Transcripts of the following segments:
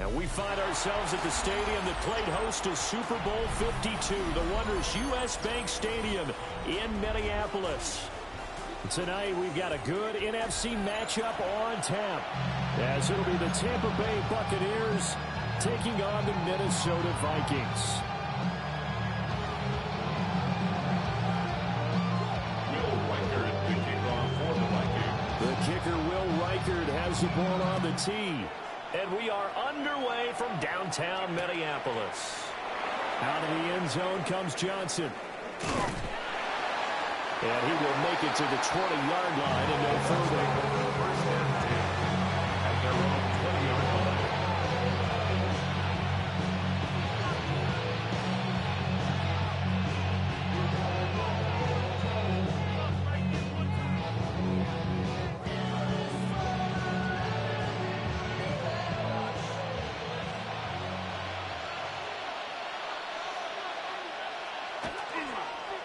And we find ourselves at the stadium that played host to Super Bowl 52, the wondrous U.S. Bank Stadium in Minneapolis. Tonight, we've got a good NFC matchup on tap, as it'll be the Tampa Bay Buccaneers taking on the Minnesota Vikings. The kicker, Will Reichard, has the ball on the tee. And we are underway from downtown Minneapolis. Out of the end zone comes Johnson. And he will make it to the 20-yard line and no further.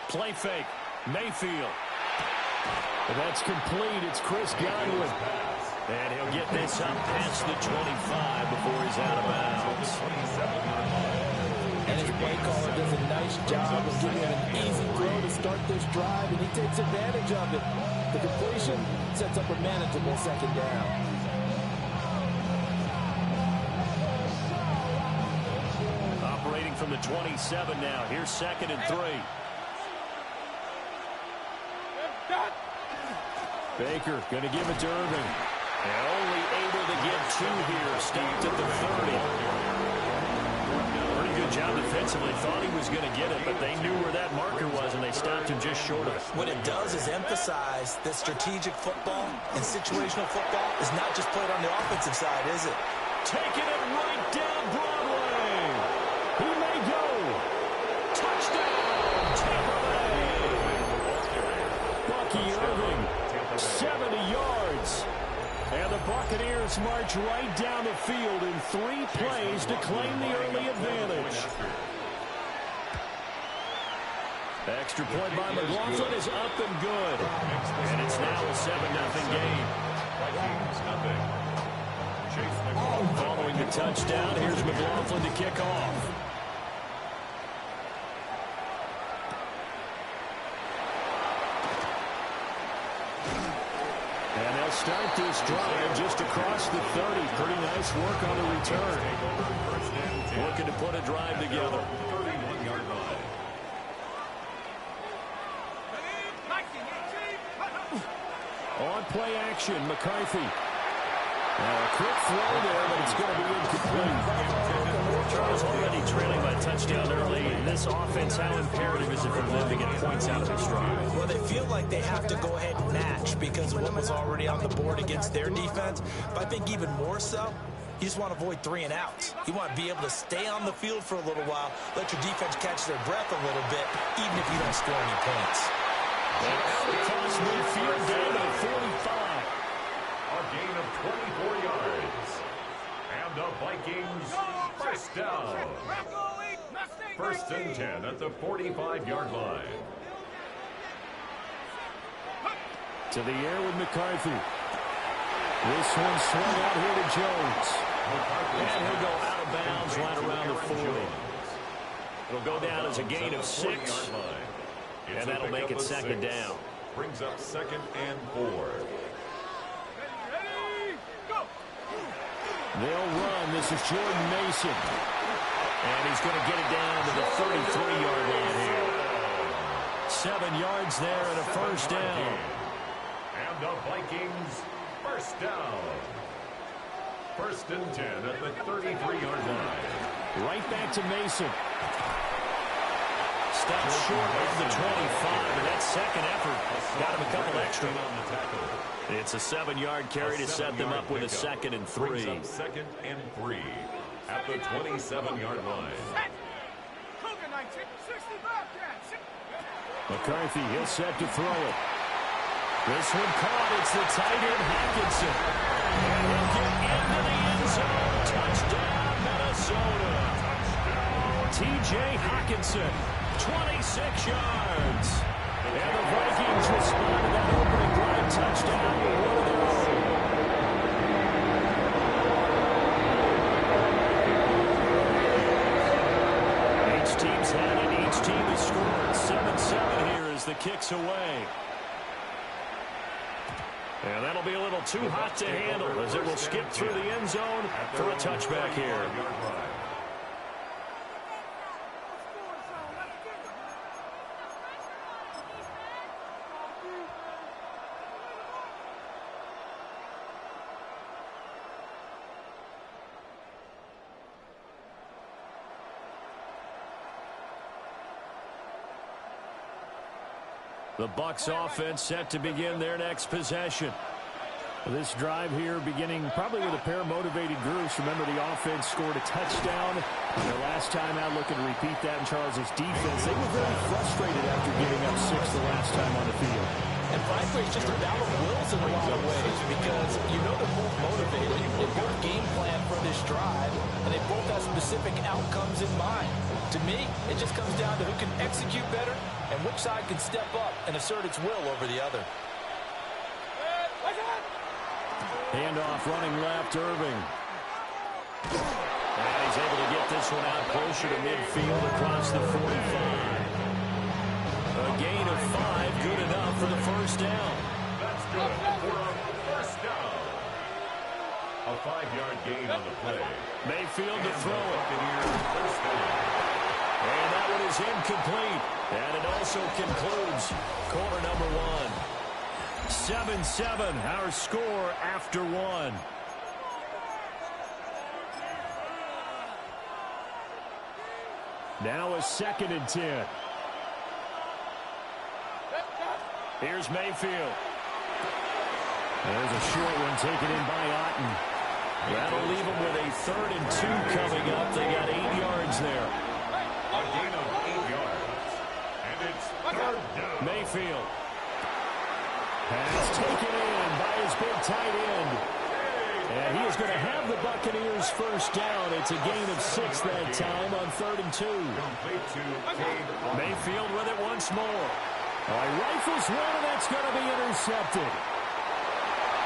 Play fake. Mayfield. And that's complete. It's Chris Godwin. And he'll get this up past the 25 before he's out of bounds. And his play caller does a nice job of giving him an easy throw to start this drive, and he takes advantage of it. The completion sets up a manageable second down. Operating from the 27 now. Here's 2nd and 3. Baker going to give it to Irving. And only able to get 2 here. Stopped at the 30. Pretty good job defensively. Thought he was going to get it, but they knew where that marker was, and they stopped him just short of it. What it does is emphasize that strategic football and situational football is not just played on the offensive side, is it? Taking it right down Broadway. He may go. Touchdown, Tampa Bay. Bucky Irving. 70 yards. And the Buccaneers march right down the field in 3 plays to claim the early advantage. Extra point by McLaughlin is up and good. And it's now a 7-0 game. Following the touchdown, here's McLaughlin to kick off. And they'll start this drive just across the 30. Pretty nice work on the return. Looking to put a drive together. On play action, McCarthy. A quick throw there, but it's going to be incomplete. Charles already trailing by a touchdown early. In this offense, how imperative is it for them to get points out of this drive? Well, they feel like they have to go ahead and match because of what was already on the board against their defense. But I think even more so, you just want to avoid 3 and outs. You want to be able to stay on the field for a little while, let your defense catch their breath a little bit, even if you don't score any points. And out across midfield, down to 45. A gain of 24 yards. And the Vikings first down. 1st and 10 at the 45-yard line. To the air with McCarthy. This one swung out here to Jones. And he'll go out of bounds right around the 40. It'll go down as a gain of 6. And that'll make it 2nd down. Brings up 2nd and 4. They'll run. This is Jordan Mason. And he's going to get it down to the 33-yard line here. 7 yards there and a 1st down. And the Vikings first down. 1st and 10 at the 33-yard line. Right back to Mason. Stopped short of the 25, and that second effort got him a couple extra. It's a 7-yard carry to set them up with a 2nd and 3. 2nd and 3 at the 27-yard line. McCarthy, he'll set to throw it. This one caught. It's the tight end, Hockenson. And he'll get into the end zone. Touchdown, Minnesota. T.J. Hockenson, 26 yards. And the Vikings respond to that opening drive touchdown with one of their own. as the kick's away. And that'll be a little too hot to handle as it will skip through the end zone for a touchback here. The Bucs offense set to begin their next possession. This drive here beginning probably with a pair of motivated groups. Remember, the offense scored a touchdown their last time out. Looking to repeat that in Charles's defense. They were very frustrated after giving up 6 the last time on the field. And frankly, it's just a battle of wills in a lot of ways because you know they're both motivated. They both game plan for this drive, and they both have specific outcomes in mind. To me, it just comes down to who can execute better and which side can step up and assert its will over the other. Handoff running left, Irving. And he's able to get this one out closer to midfield across the 45. A gain of 5, good enough for the first down. That's good for a first down. A 5-yard gain on the play. Mayfield to throw it. First down. And that one is incomplete. And it also concludes quarter number 1. 7-7, our score after 1. Now a 2nd and 10. Here's Mayfield. There's a short one taken in by Otten. That'll leave them with a 3rd and 2 coming up. They got 8 yards there. A gain of 8 yards. And it's 3rd down. Mayfield. Pass taken in by his big tight end. And he is going to have the Buccaneers first down. It's a gain of 6 that time on 3rd and 2. Mayfield with it once more. Rifles one, and that's going to be intercepted.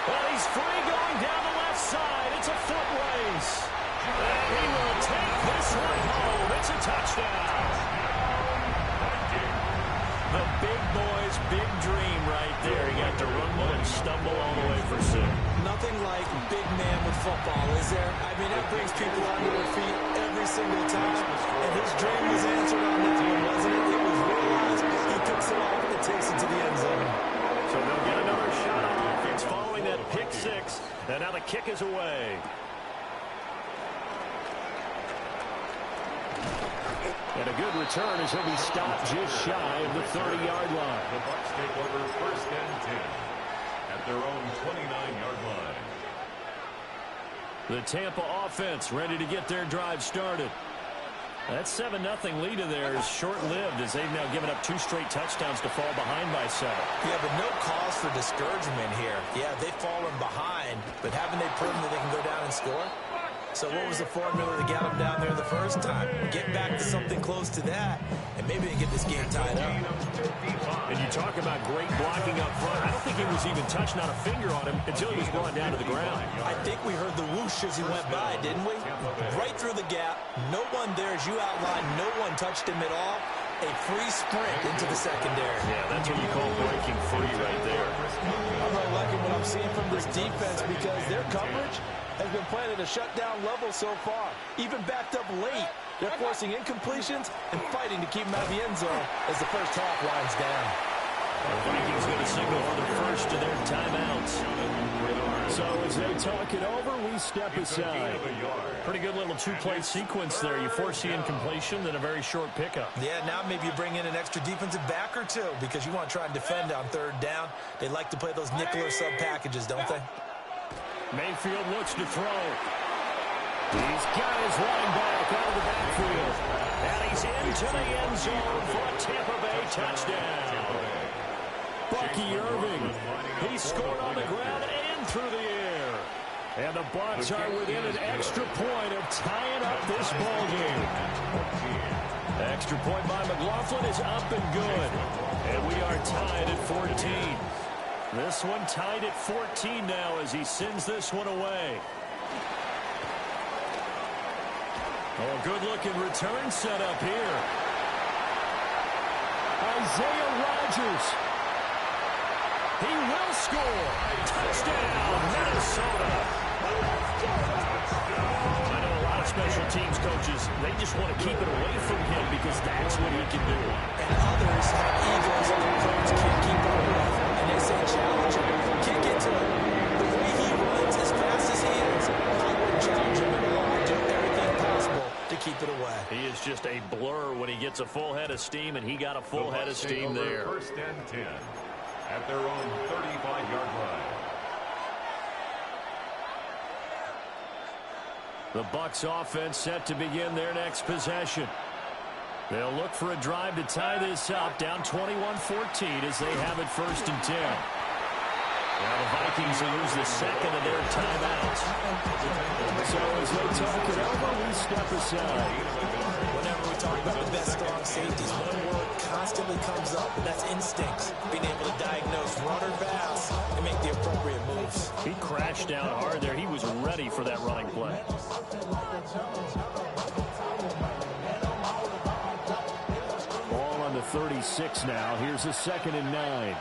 Well, he's free going down the left side. It's a foot race. And he will take this one home. It's a touchdown. The big boy's big dream right there. He got to rumble and stumble all the way for 6. Nothing like big man with football, is there? I mean, that brings people onto their feet every single time. And his dream was answered on that one, wasn't it? It was realized. He picks it off and takes it to the end zone. So they'll get another shot on offense following that pick 6. And now the kick is away. And a good return as he'll be stopped just shy of the 30-yard line. The Bucs take over 1st and 10 at their own 29-yard line. The Tampa offense ready to get their drive started. That 7-0 lead of theirs is short-lived as they've now given up 2 straight touchdowns to fall behind by 7. Yeah, but no cause for discouragement here. Yeah, they've fallen behind, but haven't they proven that they can go down and score? So what was the formula that got them down there the first time? Get back to something close to that, and maybe they get this game tied up. And you talk about great blocking up front. I don't think he was even touched, not a finger on him, until he was brought down to the ground. I think we heard the whoosh as he went by, didn't we? Right through the gap. No one there, as you outlined. No one touched him at all. A free sprint into the secondary. Yeah, that's what you call breaking free right there. I'm not liking what I'm seeing from this defense because their coverage has been playing at a shutdown level so far. Even backed up late, they're forcing incompletions and fighting to keep them out of the end zone as the first half winds down. The Vikings going to signal for the first of their timeouts. So as they talk it over, we step aside. Pretty good little 2-play sequence there. You force the incompletion, then a very short pickup. Yeah, now maybe you bring in an extra defensive back or 2 because you want to try and defend on 3rd down. They like to play those nickel or sub packages, don't they? Mayfield looks to throw. He's got his running back out of the backfield. And he's into the end zone for a Tampa Bay touchdown. Bucky Irving. He scored on the ground and through the air. And the Bucs are within an extra point of tying up this ballgame. Extra point by McLaughlin is up and good. And we are tied at 14. This one tied at 14 now as he sends this one away. Oh, good-looking return set up here. Isaiah Rodgers. He will score. Touchdown, Minnesota. I know a lot of special teams coaches, they just want to keep it away from him because that's what he can do. And others have egos and their players can't keep up with. And they say challenge him. Kick it to him. The way he runs as fast as he is, I wouldn't challenge him at all. I'd do everything possible to keep it away. He is just a blur when he gets a full head of steam, and he got a full head of steam there. First and 10 at their own 35-yard line. The Bucs offense set to begin their next possession. They'll look for a drive to tie this up, down 21-14 as they have it first and 10. Now the Vikings will lose the second of their timeouts. So as they talk it over, we step aside. Whenever we talk about the best strong safeties, one word constantly comes up, and that's instinct. Being able to diagnose run or pass and make the appropriate moves. He crashed down hard there. He was ready for that running play. Ball on the 36 now. Here's a 2nd and 9.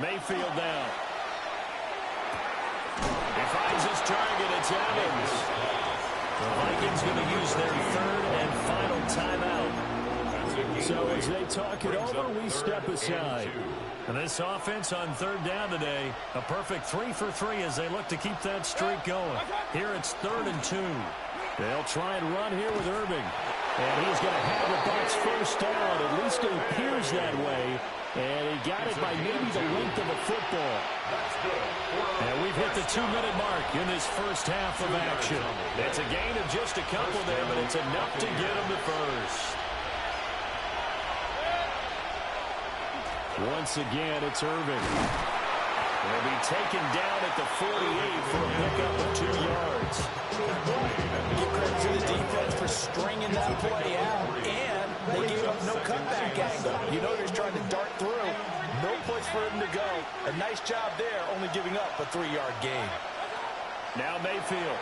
Mayfield down. He finds his target. It's Evans. The Vikings going to use their 3rd and final timeout. So as they talk it over, we step aside. And this offense on 3rd down today, a perfect 3 for 3 as they look to keep that streak going. Here it's 3rd and 2. They'll try and run here with Irving. And he's going to have the Bucs first down. At least it appears that way. And he got it by maybe the length of a football. And we've hit the 2-minute mark in this first half of action. It's a gain of just a couple there, but it's enough to get him to first. Once again, it's Irving. He'll be taken down at the 48 for a pickup of 2 yards. Give credit to the defense for stringing that play out, and they gave up no cutback angle. You know they're trying to dart through. No place for him to go. A nice job there, only giving up a 3-yard gain. Now Mayfield.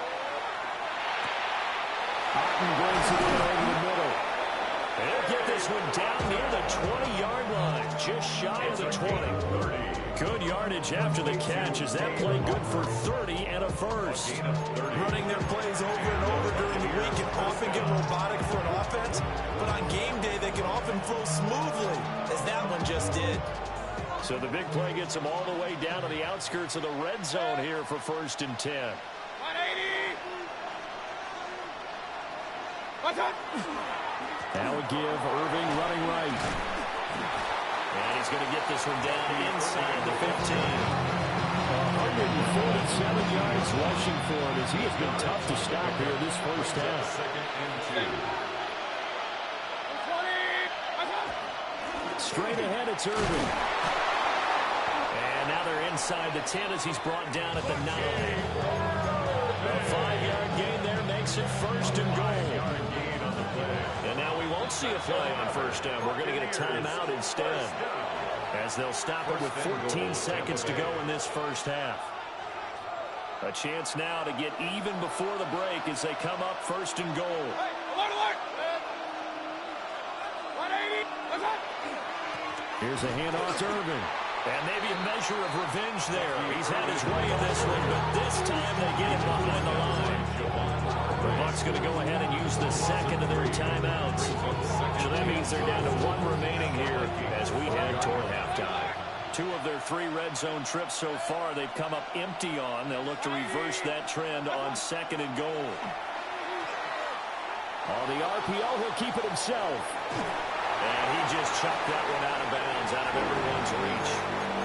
Otten brings it in over the middle. They'll get this one down near the 20-yard line, just shy of the 20. Good yardage after the catch. Is that play good for 30 and a first? Running their plays over and over during the week can often get robotic for an offense, but on game day they can often flow smoothly, as that one just did. So the big play gets them all the way down to the outskirts of the red zone here for 1st and 10. 180! What's up? Now a give, Irving running right. And he's going to get this one down inside the 15. 147 yards rushing for him as he has been tough to stop here this first half. 2nd and 2. Straight ahead, it's Irving. And now they're inside the 10 as he's brought down at the 9. A 5-yard gain there makes it 1st and goal. And now we won't see a play on 1st down. We're going to get a timeout instead, as they'll stop it with 14 seconds to go in this first half. A chance now to get even before the break as they come up 1st and goal. Here's a handoff to Irving. And maybe a measure of revenge there. He's had his way in this one, but this time they get it behind the line. The Bucs going to go ahead and use the 2nd of their timeouts. So that means they're down to 1 remaining here as we head toward halftime. 2 of their 3 red zone trips so far they've come up empty on. They'll look to reverse that trend on 2nd and goal. On the RPO, he'll keep it himself. And he just chucked that one out of bounds, out of everyone's reach.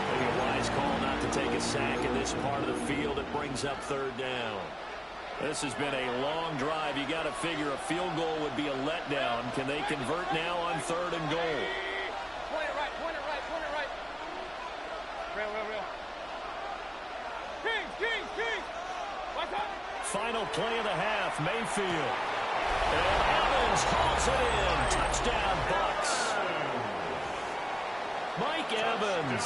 Maybe a wise call not to take a sack in this part of the field. It brings up 3rd down. This has been a long drive. You got to figure a field goal would be a letdown. Can they convert now on 3rd and goal? Point it right, point it right, point it right. Real. King. What's up? Final play of the half, Mayfield. And Evans hauls it in. Touchdown, Bucs. Mike Evans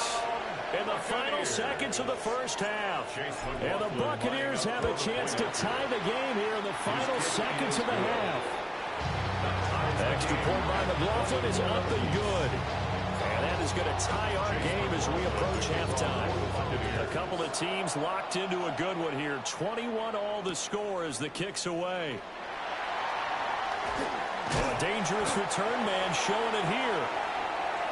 in the final seconds of the first half. And the Buccaneers have a chance to tie the game here in the final seconds of the half. Extra point by McLaughlin is up and good. And that is going to tie our game as we approach halftime. A couple of teams locked into a good one here. 21-all the score as the kick's away. A dangerous return man showing it here.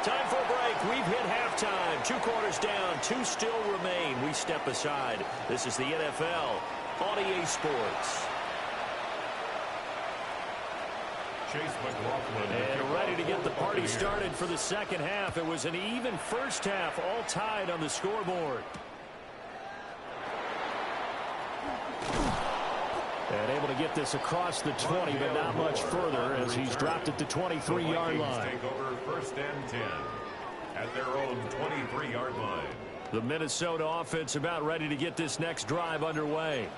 Time for a break. We've hit halftime. 2 quarters down. 2 still remain. We step aside. This is the NFL on EA Sports. And ready to get the party started for the second half. It was an even first half, all tied on the scoreboard. And able to get this across the 20, but not much further as he's dropped it to 23-yard line. Take over 1st and 10 at their own 23-yard line. The Minnesota offense about ready to get this next drive underway.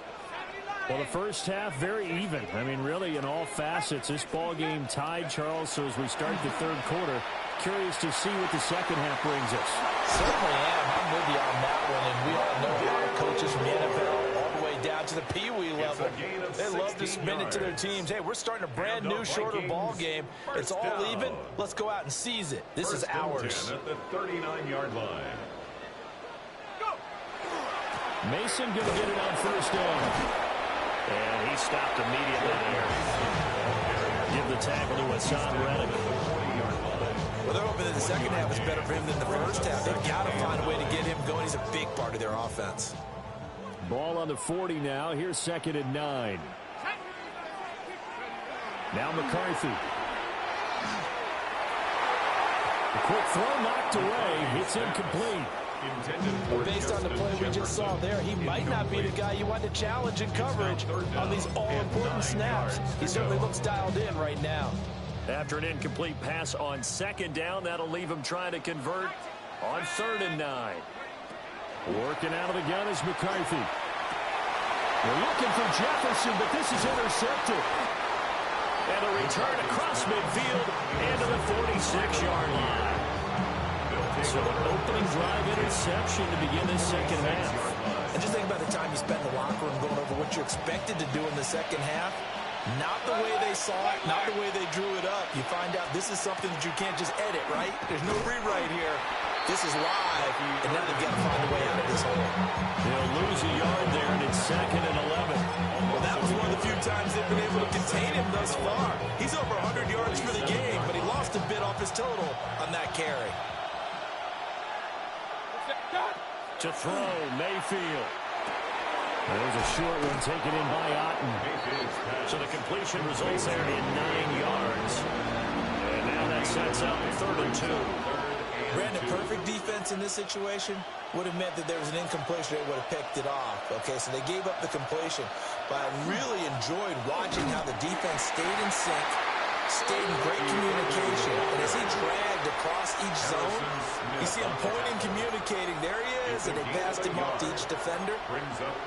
Well, the first half, very even. I mean, really, in all facets, this ball game tied, Charles. So as we start the third quarter, curious to see what the second half brings us. Certainly am. I'm with you on that one. And we all know how coaches from the NFL all the way down to the Pee-wee level, they love to spin it to their teams. Hey, we're starting a brand new, shorter ball game. It's all even. Let's go out and seize it. This is ours. At the 39-yard line. Mason going to get it on first down. And he stopped immediately there. Give the tackle to Hassan Reddick. Well, they're hoping that the second half is better for him than the first half. They've got to find a way to get him going. He's a big part of their offense. Ball on the 40 now. Here's 2nd and 9. Now McCarthy. The quick throw knocked away. It's incomplete. Well, based on the play we just saw there, he might not be the guy you want to challenge in coverage on these all-important snaps. He certainly looks dialed in right now. After an incomplete pass on 2nd down, that'll leave him trying to convert on 3rd and 9. Working out of the gun is McCarthy. They're looking for Jefferson, but this is intercepted. And a return across midfield into the 46-yard line. So an opening drive interception to begin this second half. And just think about the time you spent in the locker room going over what you expected to do in the second half. Not the way they saw it, not the way they drew it up. You find out this is something that you can't just edit, right? There's no rewrite here. This is live, and now they've got to find a way out of this hole. They'll lose a yard there, and it's 2nd and 11. Well, that was one of the few times they've been able to contain him thus far. He's over 100 yards for the game, but he lost a bit off his total on that carry. To throw, Mayfield. There's a short one taken in by Otten. So the completion results there in 9 yards. And now that sets up 3rd and 2. Brandon, perfect defense in this situation would have meant that there was an incompletion that would have picked it off. Okay, so they gave up the completion. But I really enjoyed watching how the defense stayed in sync, stayed in great communication. And as he dragged across each zone, you see him pointing, communicating. There he is, and they passed him off to each defender.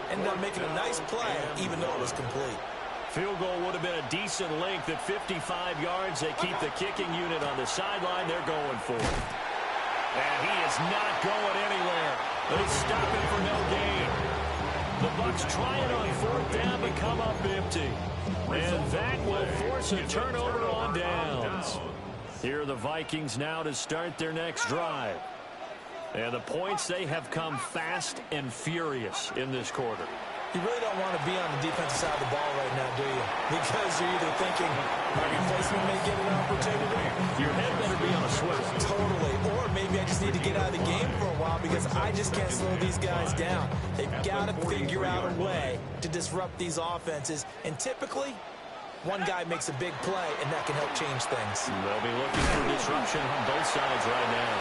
Ended up making a nice play, even though it was complete. Field goal would have been a decent length at 55 yards. They keep the kicking unit on the sideline. They're going for it. And he is not going anywhere. They stop him for no gain. The Bucs trying on 4th down but come up empty. And that will force a turnover on downs. Here are the Vikings now to start their next drive. And the points, they have come fast and furious in this quarter. You really don't want to be on the defensive side of the ball right now, do you? Because you're either thinking, my replacement may get an opportunity. Your head better be on a swivel. Totally. Or maybe I just need to get out of the game for a while because I just can't slow these guys down. They've got to figure out a way to disrupt these offenses. And typically, one guy makes a big play, and that can help change things. They'll be looking for disruption on both sides right now.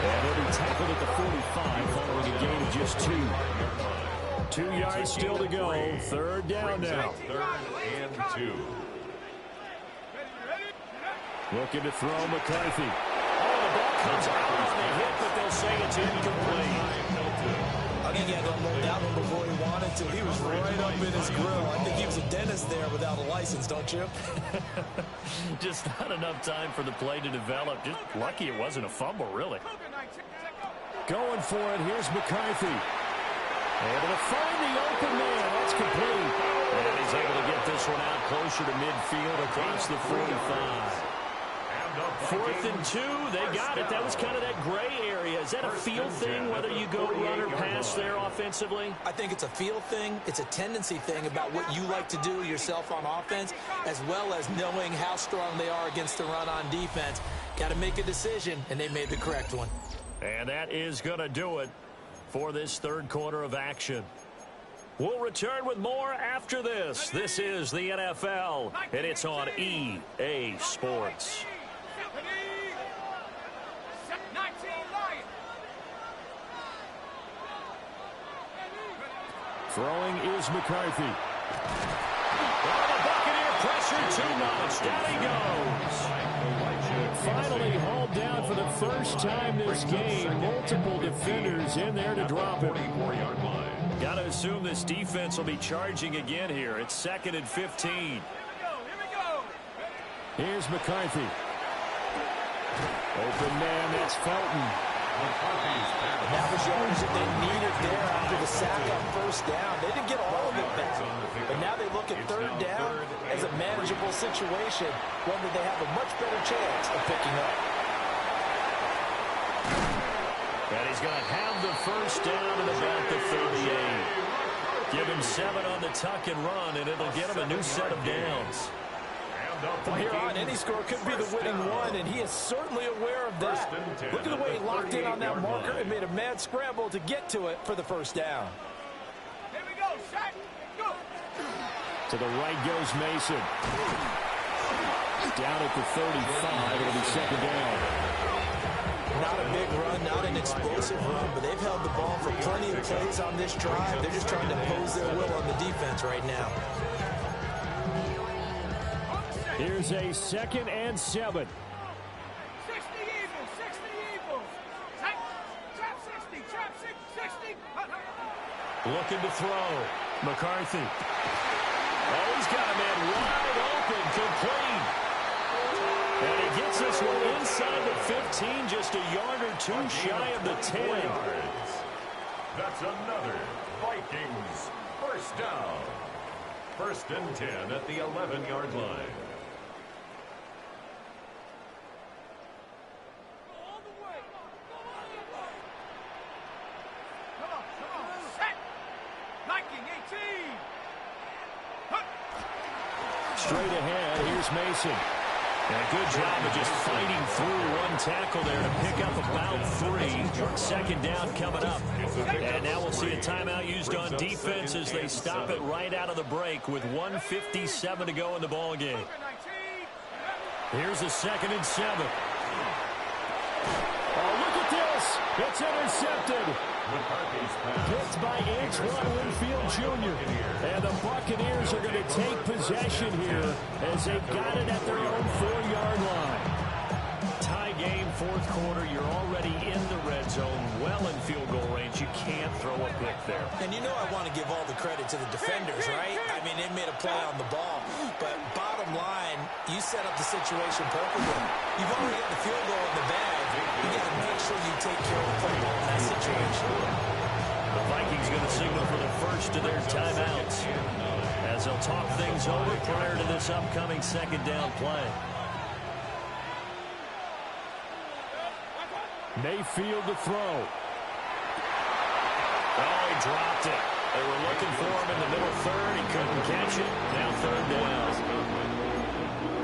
And they'll be tackled at the 45 following a gain of just 2. 2 yards still to go. 3rd down now. 3rd and 2. Looking to throw McCarthy. Oh, the ball comes out on the hit, but they'll say it's incomplete. I think he had to unload that one before he wanted to. He was right up in his grill. I think he was a dentist there without a license, don't you? Just not enough time for the play to develop. Just lucky it wasn't a fumble, really. Going for it. Here's McCarthy. Able to find the open man. That's complete. And he's able to get this one out closer to midfield across the 45. 4th and 2. They got it. That was kind of that gray area. Is that a feel thing, whether you go run or pass there offensively? I think it's a feel thing. It's a tendency thing about what you like to do yourself on offense, as well as knowing how strong they are against the run on defense. Got to make a decision, and they made the correct one. And that is going to do it for this third quarter of action. We'll return with more after this. This is the NFL, and it's on EA Sports. Throwing is McCarthy. Oh, the Buccaneer pressure too much. Down he goes. Finally hauled down for the first time this game. Multiple defenders in there to drop him. Got to assume this defense will be charging again here. It's 2nd and 15. Here we go. Here's McCarthy. Open man, that's Felton. That was yardage that they needed there after the sack on first down. They didn't get all of it back, but now they look at third down as a manageable situation, one that they have a much better chance of picking up. And he's going to have the first down at about the 38. Give him 7 on the tuck and run, and it'll get him a new set of downs. From here on, any score could be the winning one, and he is certainly aware of that. Look at the way he locked in on that marker and made a mad scramble to get to it for the first down. Here we go. Set. Go. To the right goes Mason. Down at the 35. It'll be 2nd down. Not a big run, not an explosive run, but they've held the ball for plenty of plays on this drive. They're just trying to impose their will on the defense right now. Here's a 2nd and 7. 60 Eagles. 60 Eagles. Trap 60. Trap 60. Looking to throw. McCarthy. Oh, he's got a man wide open, complete. And he gets this one inside the 15, just a yard or two shy of the 10. That's another Vikings first down. 1st and 10 at the 11-yard line. Straight ahead, here's Mason. And a good job of just fighting through one tackle there to pick up about 3. 2nd down coming up. And now we'll see a timeout used on defense as they stop it right out of the break with 1:57 to go in the ball game. Here's a 2nd and 7. Oh, look at this. It's intercepted. Picked by Antoine Winfield Jr. And the Buccaneers are going to take possession here as they've got it at their own 4-yard line. Tie game, 4th quarter. You're already in the red zone, well in field goal range. You can't throw a pick there. And you know I want to give all the credit to the defenders, right? I mean, they made a play on the ball. But bottom line, you set up the situation perfectly. You've already got the field goal in the bag. You got to make sure you take care of the football in that situation. The Vikings going to signal for the first of their timeouts as they'll talk things over prior to this upcoming 2nd down play. Mayfield to throw. Oh, he dropped it. They were looking for him in the middle 3rd. He couldn't catch it. Now 3rd down.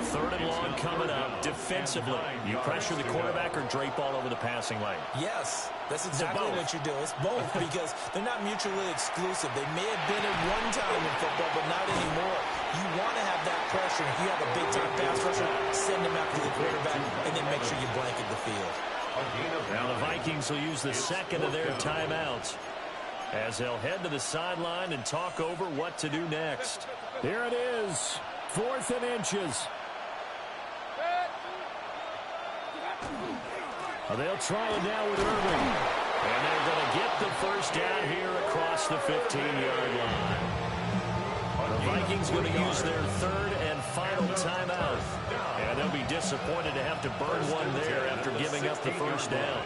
3rd and long coming up. Defensively, you pressure the quarterback or drape all over the passing lane? Yes, that's exactly what you do. It's both because they're not mutually exclusive. They may have been at one time in football, but not anymore. You want to have that pressure. If you have a big-time pass rusher, send him after the quarterback, and then make sure you blanket the field. Now the Vikings will use the 2nd of their timeouts as they'll head to the sideline and talk over what to do next. Here it is, 4th and inches. They'll try it now with Irving. And they're going to get the first down here across the 15-yard line. The Vikings going to use their 3rd and final timeout. And they'll be disappointed to have to burn one there after giving up the first down.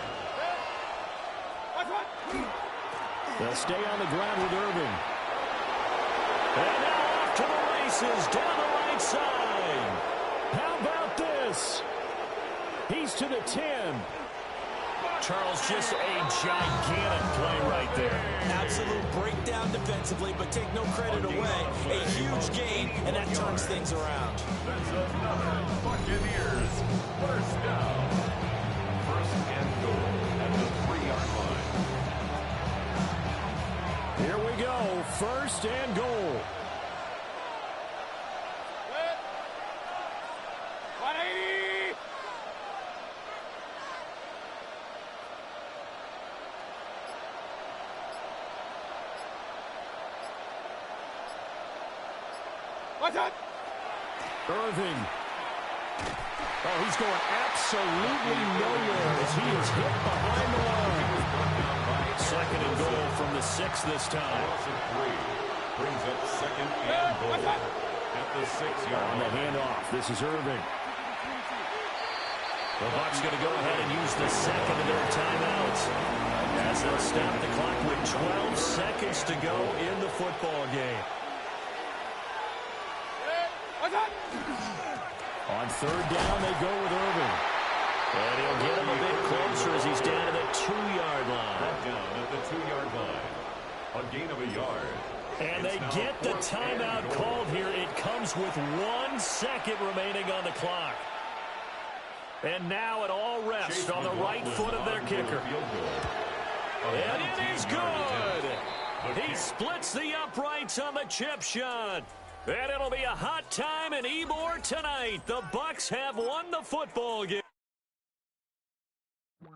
They'll stay on the ground with Irving. And now off to the races down the right side. How about this? He's to the 10. Charles, just a gigantic play right there. Absolute breakdown defensively, but take no credit away. A huge gain, and that turns things around. That's another Buccaneers first down. First and goal at the 3-yard line. Here we go. First and goal. 180. What's up? Irving. Oh, he's going absolutely nowhere as he is hit behind the line. Second and goal from the 6 this time. Loss of 3 brings up second and goal at the 6-yard On the line. handoff, this is Irving. The Bucs going to go ahead and use the second of their timeouts as they'll stop the clock with 12 seconds to go in the football game. On third down, they go with Irving. And he'll get him a bit closer as he's down to the 2-yard line. Down at the 2-yard line. A gain of a yard. And they get the timeout called here. It comes with 1 second remaining on the clock. And now it all rests on the right foot of their kicker. And it is good. He splits the uprights on the chip shot. And it'll be a hot time in Ybor tonight. The Bucs have won the football game.